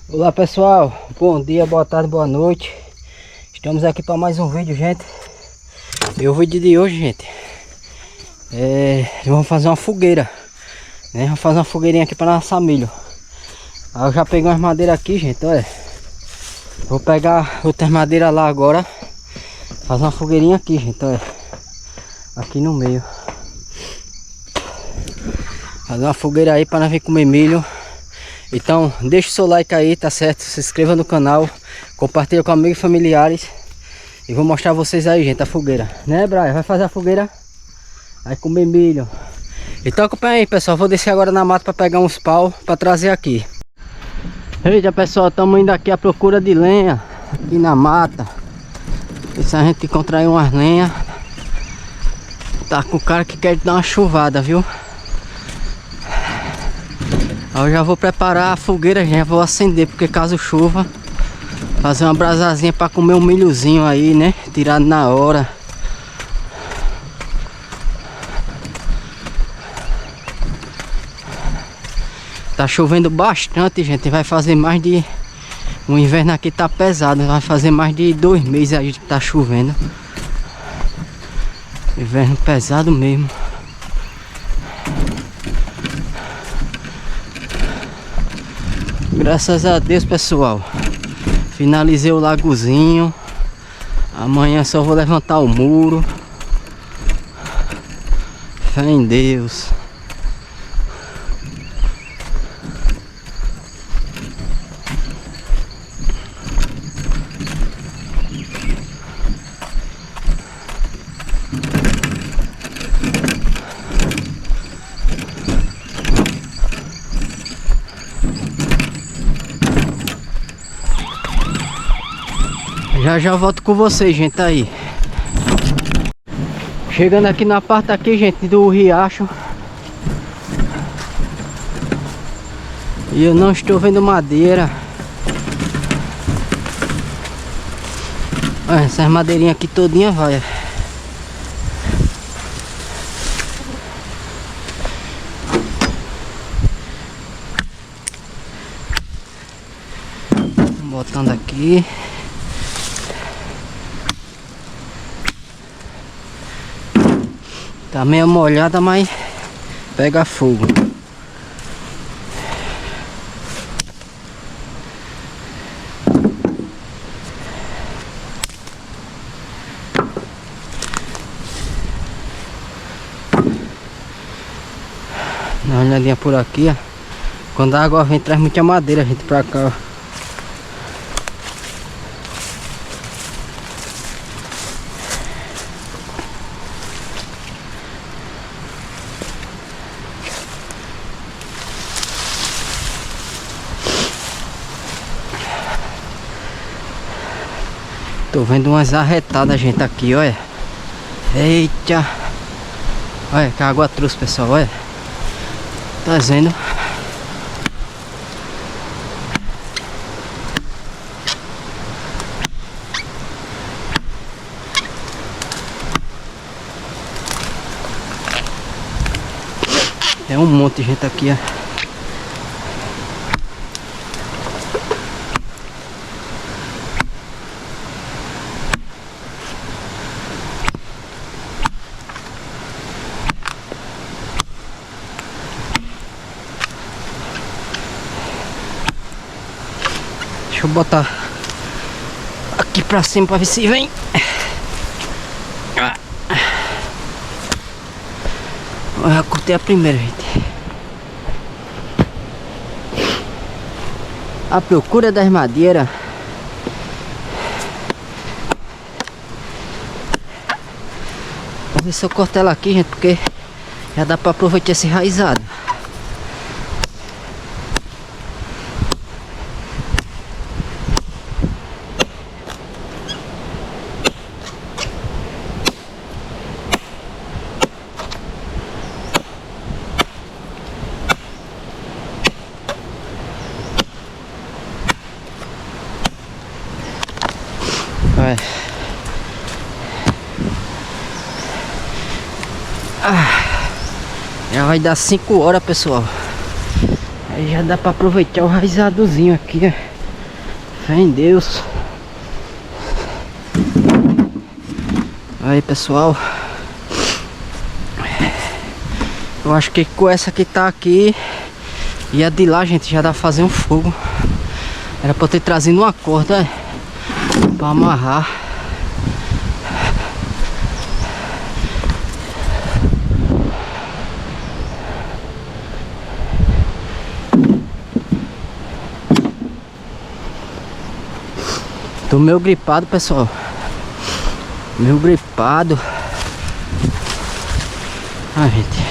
Olá pessoal, bom dia, boa tarde, boa noite. Estamos aqui para mais um vídeo, gente. E o vídeo de hoje, gente, vamos fazer uma fogueira, né? Vamos fazer uma fogueirinha aqui para assar milho. Aí eu já peguei umas madeiras aqui, gente, olha. Vou pegar outras madeiras lá agora, fazer uma fogueirinha aqui, gente, olha. Aqui no meio. Fazer uma fogueira aí para nós vir comer milho. Então deixa o seu like aí, tá certo? Se inscreva no canal, compartilha com amigos e familiares. E vou mostrar vocês aí, gente, a fogueira, né, Brian? Vai fazer a fogueira, vai comer milho. Então acompanha aí, pessoal. Vou descer agora na mata para pegar uns pau para trazer aqui. Eita, pessoal, estamos indo aqui à procura de lenha aqui na mata. E se a gente encontrar aí umas lenhas, tá com o cara que quer dar uma chuvada, viu? Eu já vou preparar a fogueira, já vou acender, porque caso chova, fazer uma brasazinha para comer um milhozinho aí, né? Tirado na hora. Tá chovendo bastante, gente. Vai fazer mais de... O inverno aqui tá pesado, vai fazer mais de 2 meses aí que tá chovendo. Inverno pesado mesmo. Graças a Deus, pessoal, finalizei o lagozinho. Amanhã só vou levantar o muro. Fé em Deus. Já volto com vocês, gente, aí. Chegando aqui na parte aqui, gente, do riacho. E eu não estou vendo madeira. Olha, essas madeirinhas aqui todinha vai. Botando aqui. Tá meio molhada, mas pega fogo. Dá uma olhadinha por aqui, ó. Quando a água vem, traz muita madeira, gente, pra cá, ó. Tô vendo umas arretadas, gente, aqui, olha. Eita. Olha que a água trouxe, pessoal, olha. Tá vendo? É um monte de gente aqui, ó. Deixa eu botar aqui pra cima pra ver se vem. Eu já cortei a primeira, gente. A procura das madeiras. Vou ver se eu corto ela aqui, gente, porque já dá pra aproveitar esse raizado. Vai. Já vai dar 5 horas, pessoal. Aí já dá pra aproveitar o raizadozinho aqui, ó. Fé em Deus. Aí, pessoal. Eu acho que com essa que tá aqui e a de lá, gente, já dá pra fazer um fogo. Era pra eu ter trazido uma corda pra amarrar. Tô meio gripado, pessoal. Meio gripado. Ah, gente.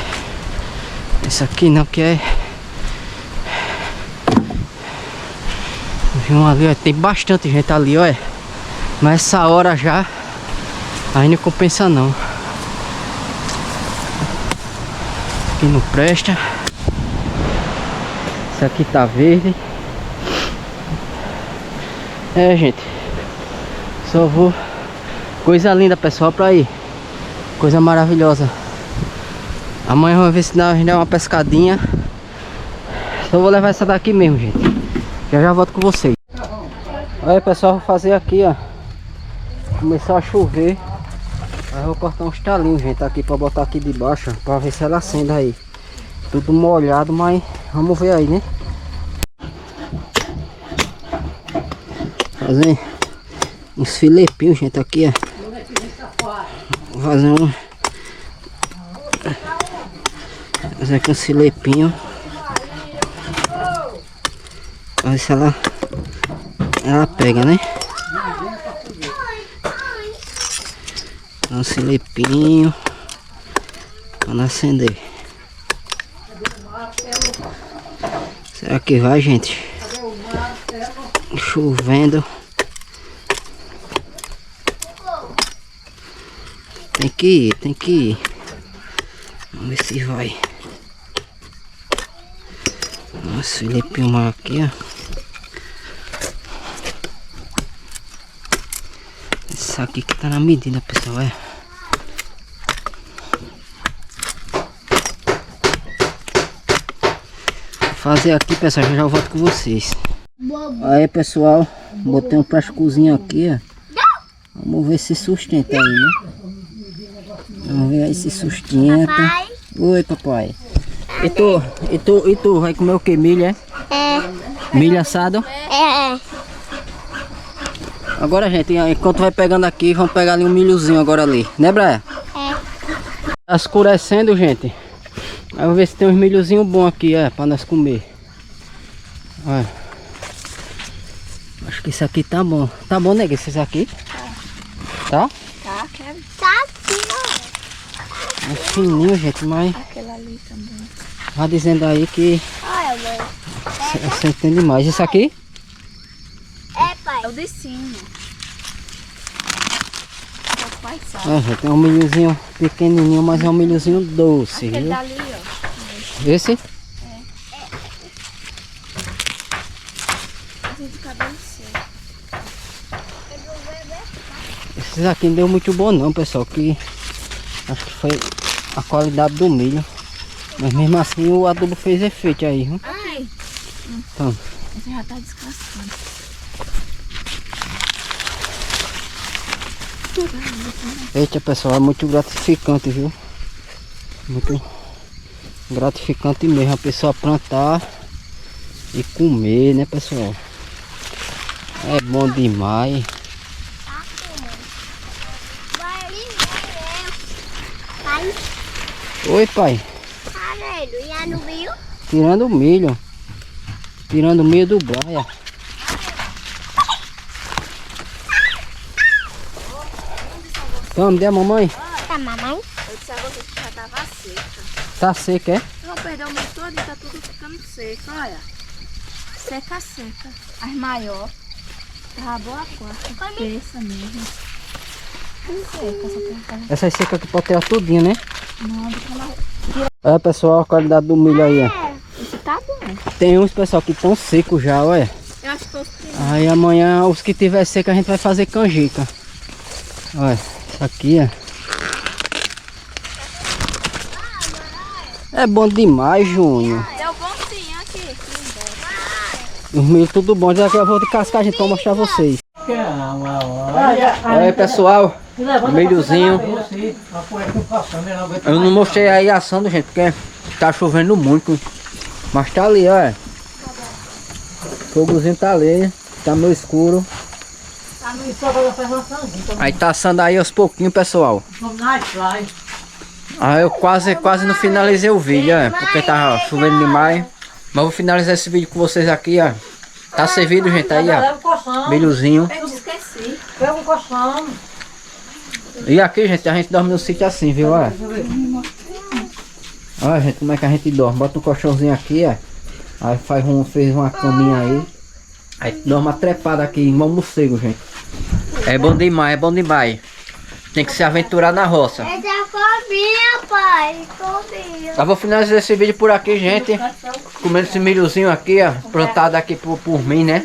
Isso aqui não que é. Viu ali, ó. Tem bastante gente ali, ó. Mas essa hora já aí não compensa não. Aqui não presta. Isso aqui tá verde. É, gente. Só vou. Coisa linda, pessoal, pra ir. Coisa maravilhosa. Amanhã vamos ver se a gente dá uma pescadinha. Só vou levar essa daqui mesmo, gente. Já volto com vocês. Aí, pessoal, vou fazer aqui, ó. Começou a chover. Aí eu vou cortar uns talinhos, gente, aqui pra botar aqui debaixo, ó, pra ver se ela acende aí. Tudo molhado, mas vamos ver aí, né? Fazer uns filepinhos, gente, aqui, ó. Vou fazer aqui uns filepinhos. Pra ver se ela pega, né? Um filepinho pra não acender. Será que vai, gente? Chovendo. Tem que ir. Vamos ver se vai. Nossa, filepinho mal aqui, ó. Isso aqui que tá na medida, pessoal, é. Vou fazer aqui, pessoal, já volto com vocês. Aí, pessoal, botei um plásticozinho aqui, ó. Vamos ver se sustenta aí, né? Vamos ver aí se sustenta. Papai. Oi, papai. E tu vai comer o que? Milho, é? É. Milho assado? É. Agora, gente, enquanto vai pegando aqui, vamos pegar ali um milhozinho agora ali. Né, Braia? É. Tá escurecendo, gente. Aí vamos ver se tem uns milhozinhos bons aqui, pra nós comer. Olha. Acho que isso aqui tá bom. Tá bom, né? Esse aqui? Tá? Tá, quero. Tá sim, ó. É fininho, gente, mas... Aquele ali também. Vai dizendo aí que... Você entende mais. Isso aqui? É, pai. É o de cima. Ah, tem um milhozinho pequenininho, mas é um milhozinho doce. Aquele dali, ó. Esse? É. Esse de cabelo seco. Esses aqui não deu muito bom não, pessoal, que acho que foi a qualidade do milho. Mas mesmo assim o adubo fez efeito aí, viu? Ai. Então. Esse já tá descascando. Eita, pessoal, é muito gratificante, viu? Muito gratificante mesmo a pessoa plantar e comer, né, pessoal? É bom demais. Oi, pai. Tirando o milho. Tirando o milho do Braia. Toma, me dê a mamãe. Tá, mamãe? Eu disse a você que já tava seca. Tá seca, é? Não, perdeu o milho todo e tá tudo ficando seco, olha. Seca, seca. As maiores. Tava boa a quarta. Terça mesmo. Essa seca aqui pode tirar tudinho, né? Não, olha, pessoal, a qualidade do milho aí, ó. Esse tá bom. Tem uns, pessoal, que estão secos já, olha. Eu acho que aí amanhã, os que tiver seco, a gente vai fazer canjica. Olha, isso aqui, ó. É bom demais, Júnior. Deu bom sim, aqui. Os milho tudo bom. Daqui eu vou descascar, gente, pra mostrar a vocês. Olha aí, pessoal. Milhozinho. Eu não mostrei aí assando, gente, porque tá chovendo muito. Mas tá ali, olha. O fogozinho tá ali. Tá meio escuro. Aí tá assando aí aos pouquinhos, pessoal. Aí eu quase não finalizei o vídeo, ó, porque tava chovendo demais. Mas vou finalizar esse vídeo com vocês aqui, ó. Tá servido, gente, aí, ó. Milhozinho. Eu esqueci. Pega um colchão. E aqui, gente, a gente dorme no sítio assim, viu, ó. Olha, gente, como é que a gente dorme. Bota um colchãozinho aqui, ó. Aí fez uma caminha aí. Aí dorme uma trepada aqui, igual morcego, gente. É bom demais, é bom demais. Tem que se aventurar na roça. É da fominha, pai. Fominha. Eu vou finalizar esse vídeo por aqui, gente. Comendo esse milhozinho aqui, ó. Plantado aqui por mim, né?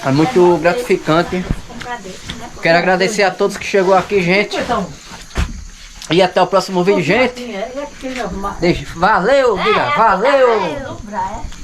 É muito gratificante. Quero agradecer a todos que chegou aqui, gente. E até o próximo vídeo, gente. Valeu, diga, valeu!